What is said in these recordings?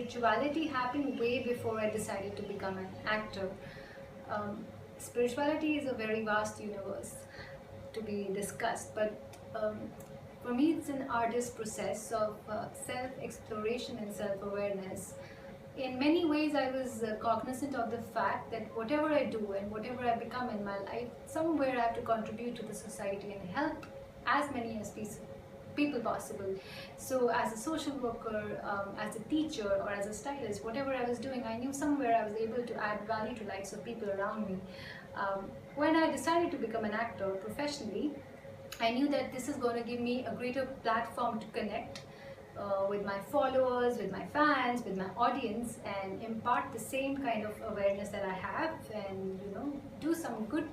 spirituality happened way before I decided to become an actor. Spirituality is a very vast universe to be discussed, but for me it's an artist process of self-exploration and self-awareness. In many ways I was cognizant of the fact that whatever I do and whatever I become in my life, somewhere I have to contribute to the society and help as many as people possible. So as a social worker, as a teacher, or as a stylist, whatever I was doing, I knew somewhere I was able to add value to lives of people around me. When I decided to become an actor professionally, I knew that this is going to give me a greater platform to connect with my followers, with my fans, with my audience, and impart the same kind of awareness that I have, and do some good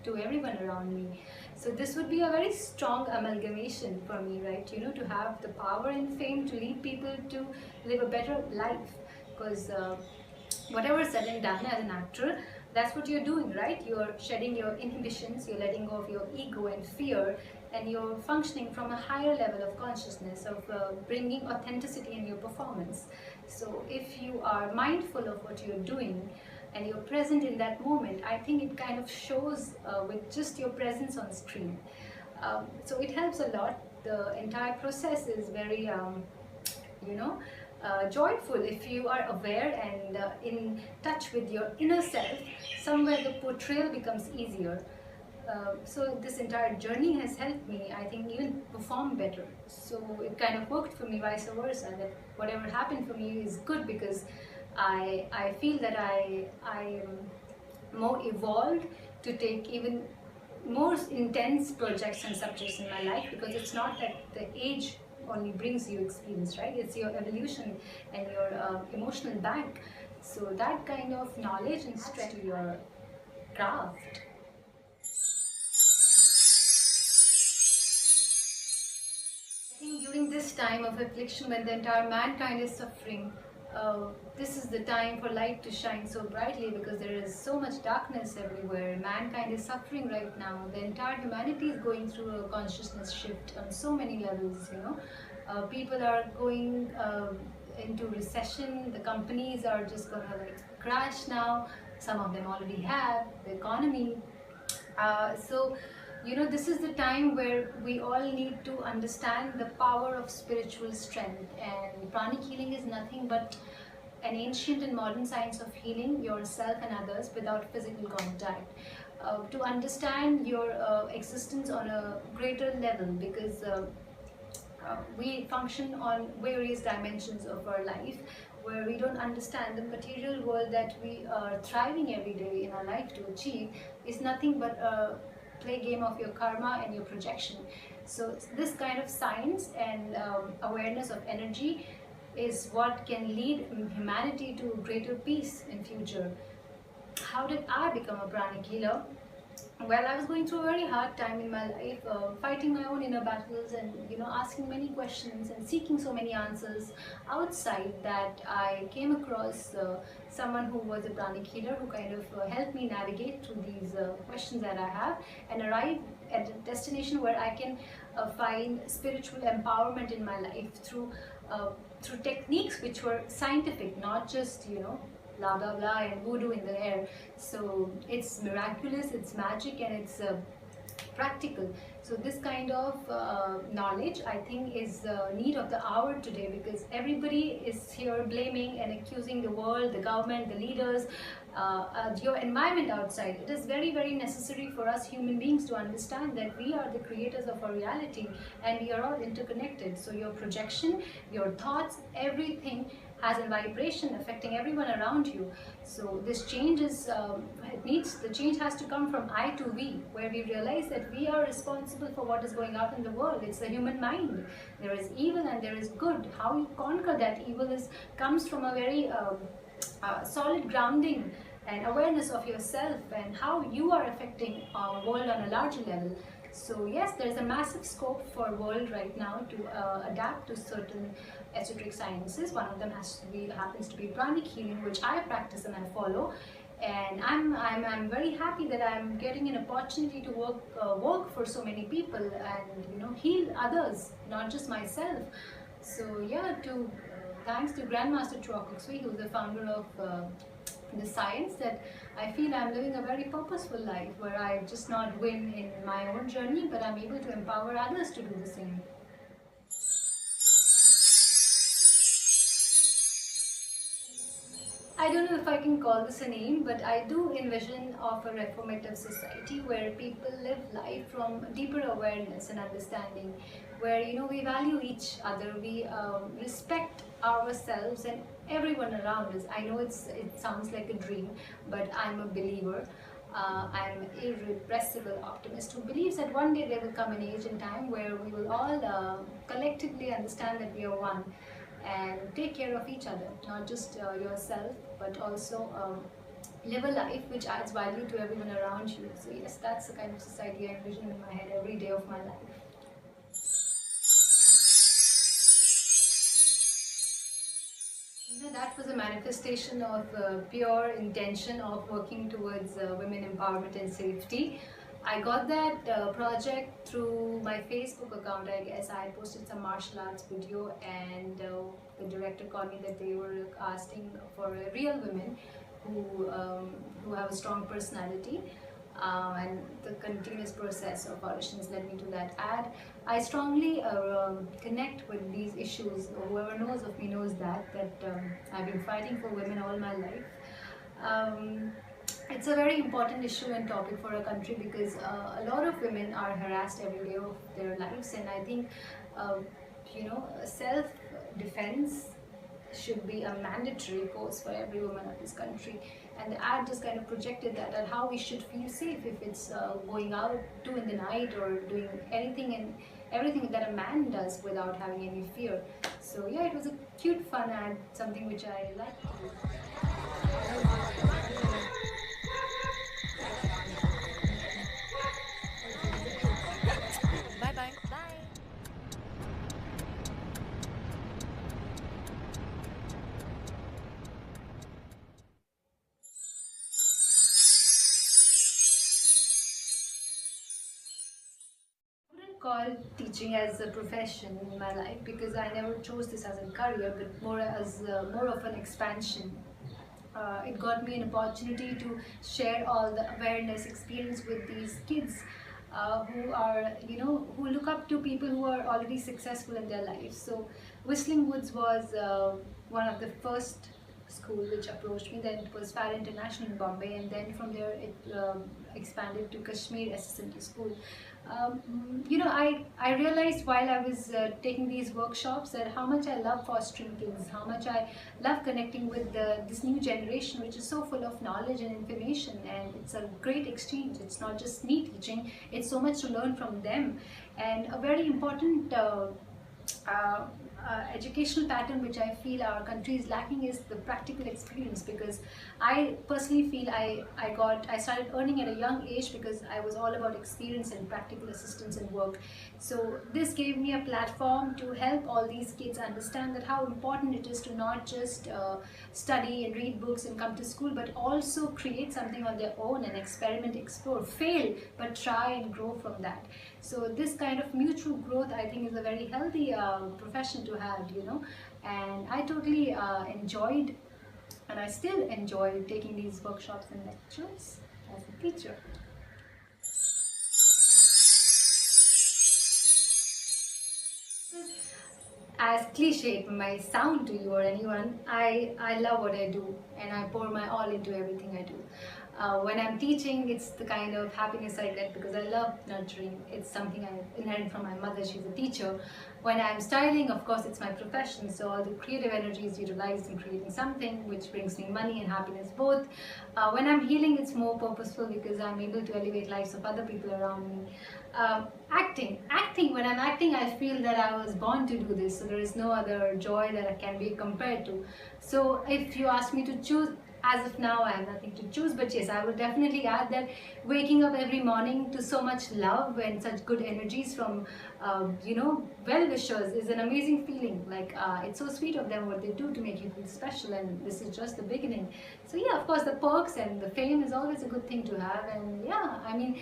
to everyone around me. So this would be a very strong amalgamation for me, right? To have the power and fame to lead people to live a better life, because whatever is said and done as an actor, that's what you're doing, right? You're shedding your inhibitions, you're letting go of your ego and fear, and you're functioning from a higher level of consciousness, of bringing authenticity in your performance. So if you are mindful of what you're doing and you're present in that moment, I think it kind of shows with just your presence on screen. So it helps a lot. The entire process is very joyful if you are aware and in touch with your inner self. Somewhere the portrayal becomes easier. So this entire journey has helped me, I think, even perform better. So it kind of worked for me, vice versa, that whatever happened for me is good, because I feel that I am more evolved to take even more intense projects and subjects in my life, because it's not that the age only brings you experience, right? It's your evolution and your emotional bank. So that kind of knowledge and strength to your craft. I think during this time of affliction, when the entire mankind is suffering, this is the time for light to shine so brightly, because there is so much darkness everywhere. Mankind is suffering right now. The entire humanity is going through a consciousness shift on so many levels. People are going into recession. The companies are just gonna crash now. Some of them already have. The economy. This is the time where we all need to understand the power of spiritual strength, and pranic healing is nothing but an ancient and modern science of healing yourself and others without physical contact. To understand your existence on a greater level, because we function on various dimensions of our life, where we don't understand the material world that we are thriving every day in our life to achieve is nothing but a play game of your karma and your projection. So this kind of science and awareness of energy is what can lead humanity to greater peace in future. How did I become a pranic healer? Well, I was going through a very hard time in my life, fighting my own inner battles, and asking many questions and seeking so many answers outside, that I came across someone who was a pranic healer, who kind of helped me navigate through these questions that I have, and arrive at a destination where I can find spiritual empowerment in my life through techniques which were scientific, not just blah blah blah and voodoo in the air. So it's miraculous, it's magic, and it's practical. So this kind of knowledge, I think, is the need of the hour today, because everybody is here blaming and accusing the world, the government, the leaders, your environment outside. It is very, very necessary for us human beings to understand that we are the creators of our reality, and we are all interconnected. So your projection, your thoughts, everything has a vibration affecting everyone around you. So this change is, the change has to come from I to we, where we realize that we are responsible for what is going out in the world. It's the human mind. There is evil and there is good. How you conquer that evil comes from a very solid grounding and awareness of yourself and how you are affecting our world on a larger level. So yes, there is a massive scope for world right now to adapt to certain esoteric sciences. One of them happens to be pranic healing, which I practice and I follow. And I'm very happy that I'm getting an opportunity to work for so many people and heal others, not just myself. So yeah, to thanks to Grandmaster Trokuxui, who's the founder of the science, that I feel I'm living a very purposeful life where I just not win in my own journey, but I'm able to empower others to do the same. I don't know if I can call this a name, but I do envision of a reformative society where people live life from deeper awareness and understanding, where we value each other, we respect ourselves and everyone around us. I know it sounds like a dream, but I'm a believer. I'm an irrepressible optimist who believes that one day there will come an age and time where we will all collectively understand that we are one and take care of each other, not just yourself, but also live a life which adds value to everyone around you. So yes, that's the kind of society I envision in my head every day of my life. That was a manifestation of pure intention of working towards women empowerment and safety. I got that project through my Facebook account, I guess. I posted some martial arts video, and the director called me that they were asking for real women who have a strong personality. And the continuous process of auditions led me to that ad. I strongly connect with these issues. Whoever knows of me knows that I've been fighting for women all my life. It's a very important issue and topic for our country because a lot of women are harassed every day of their lives, and I think self-defense should be a mandatory course for every woman of this country. And the ad just kind of projected that and how we should feel safe if it's going out 2 in the night or doing anything and everything that a man does without having any fear. So yeah, it was a cute, fun ad, something which I liked to do. Bye-bye. Bye. I wouldn't call teaching as a profession in my life because I never chose this as a career, but more as more of an expansion. It got me an opportunity to share all the awareness experience with these kids who are, who look up to people who are already successful in their lives. So Whistling Woods was one of the first school which approached me. Then it was FAR International in Bombay, and then from there it expanded to Kashmir SSNT school. I realized while I was taking these workshops that how much I love fostering kids, how much I love connecting with this new generation, which is so full of knowledge and information, and it's a great exchange. It's not just me teaching, it's so much to learn from them. And a very important educational pattern which I feel our country is lacking is the practical experience, because I personally feel I started earning at a young age because I was all about experience and practical assistance and work. So this gave me a platform to help all these kids understand that how important it is to not just study and read books and come to school, but also create something on their own and experiment, explore, fail, but try and grow from that. So this kind of mutual growth, I think, is a very healthy profession to have, and I totally enjoyed, and I still enjoy taking these workshops and lectures as a teacher. As cliche it may sound to you or anyone, I love what I do and I pour my all into everything I do. When I'm teaching, it's the kind of happiness I get because I love nurturing. It's something I inherited from my mother, she's a teacher. When I'm styling, of course, it's my profession, so all the creative energy is utilized in creating something which brings me money and happiness both. When I'm healing, it's more purposeful because I'm able to elevate lives of other people around me. Acting, when I'm acting, I feel that I was born to do this, so there is no other joy that can be compared to. So if you ask me to choose, as of now I have nothing to choose, but yes, I would definitely add that waking up every morning to so much love and such good energies from well-wishers is an amazing feeling. Like it's so sweet of them what they do to make you feel special, and this is just the beginning. So yeah, of course the perks and the fame is always a good thing to have, and yeah, I mean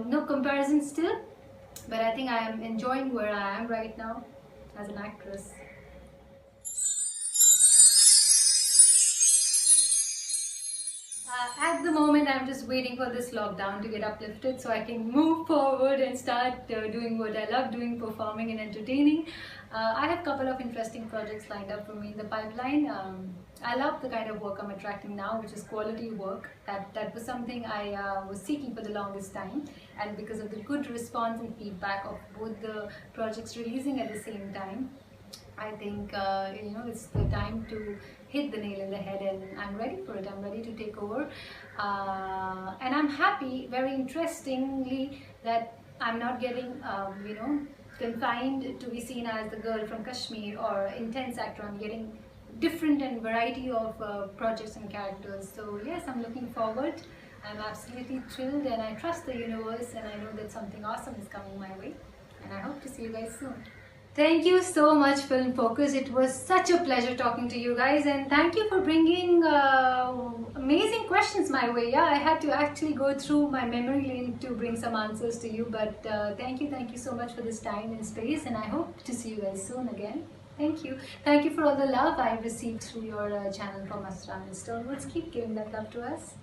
no comparison still, but I think I am enjoying where I am right now as an actress. At the moment, I'm just waiting for this lockdown to get uplifted so I can move forward and start doing what I love doing, performing and entertaining. I have a couple of interesting projects lined up for me in the pipeline. I love the kind of work I'm attracting now, which is quality work. That was something I was seeking for the longest time, and because of the good response and feedback of both the projects releasing at the same time, I think it's the time to hit the nail in the head, and I'm ready for it. I'm ready to take over, and I'm happy, very interestingly, that I'm not getting confined to be seen as the girl from Kashmir or intense actor. I'm getting different and variety of projects and characters. So yes, I'm looking forward. I'm absolutely thrilled, and I trust the universe, and I know that something awesome is coming my way, and I hope to see you guys soon. Thank you so much, Film Focus. It was such a pleasure talking to you guys, and thank you for bringing amazing questions my way. Yeah, I had to actually go through my memory lane to bring some answers to you, but thank you so much for this time and space, and I hope to see you guys soon again. Thank you. Thank you for all the love I've received through your channel from Mastram and Stonewards. Keep giving that love to us.